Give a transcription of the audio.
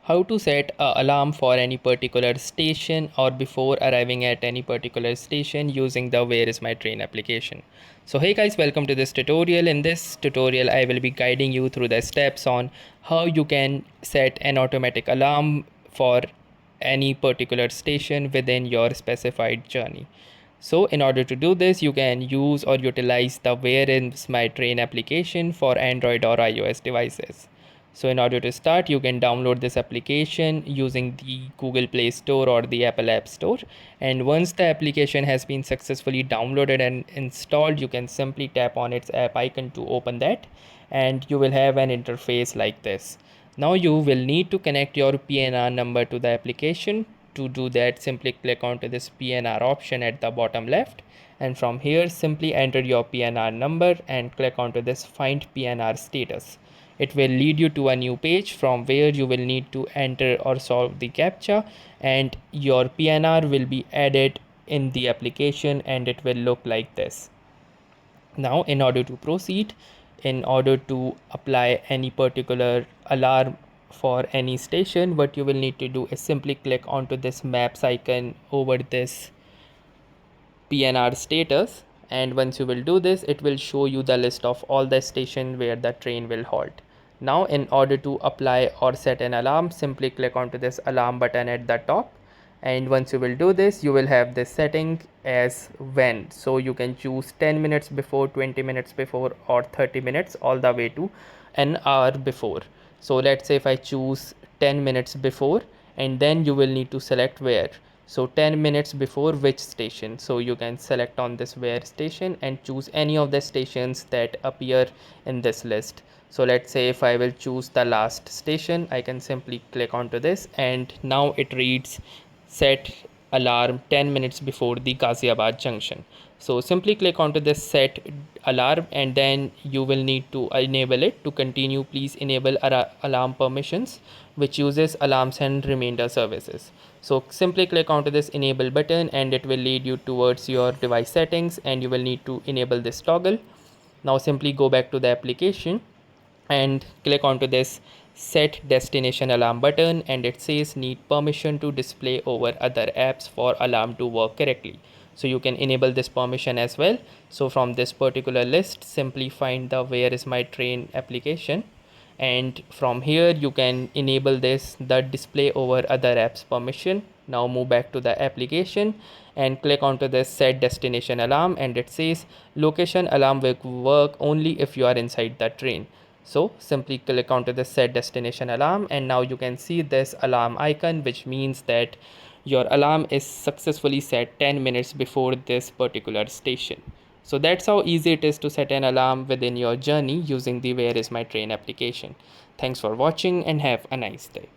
How to set a alarm for any particular station or before arriving at any particular station using the Where is my train application. So hey guys, welcome to this tutorial. In this tutorial I will be guiding you through the steps on how you can set an automatic alarm for any particular station within your specified journey. So in order to do this, you can use or utilize the Where is my train application for Android or iOS devices. So in order to start, you can download this application using the Google Play Store or the Apple App Store. And once the application has been successfully downloaded and installed, you can simply tap on its app icon to open that, and you will have an interface like this. Now you will need to connect your PNR number to the application. To do that, simply click onto this PNR option at the bottom left, and from here simply enter your PNR number and click onto this Find PNR Status. It will lead you to a new page from where you will need to enter or solve the CAPTCHA, and your PNR will be added in the application and it will look like this. Now in order to proceed, in order to apply any particular alarm for any station, what you will need to do is simply click onto this maps icon over this PNR status, and once you will do this, it will show you the list of all the stations where the train will halt. Now in order to apply or set an alarm, simply click onto this alarm button at the top, and once you will do this, you will have this setting as when, so you can choose 10 minutes before, 20 minutes before, or 30 minutes, all the way to an hour before. So let's say if I choose 10 minutes before, and then you will need to select where. So 10 minutes before which station, so you can select on this where station and choose any of the stations that appear in this list. So let's say if I will choose the last station, I can simply click onto this, and now it reads set alarm 10 minutes before the Ghaziabad junction. So simply click onto this set alarm, and then you will need to enable it. To continue, please enable alarm permissions, which uses alarms and remainder services. So simply click onto this enable button and it will lead you towards your device settings, and you will need to enable this toggle. Now simply go back to the application and click onto this set destination alarm button, and it says need permission to display over other apps for alarm to work correctly. So you can enable this permission as well. So from this particular list, simply find the Where is my train application, and from here you can enable this the display over other apps permission. Now move back to the application and click onto this set destination alarm, and it says location alarm will work only if you are inside the train. So simply click onto the set destination alarm, and now you can see this alarm icon, which means that your alarm is successfully set 10 minutes before this particular station. So that's how easy it is to set an alarm within your journey using the Where is my train application. Thanks for watching and have a nice day.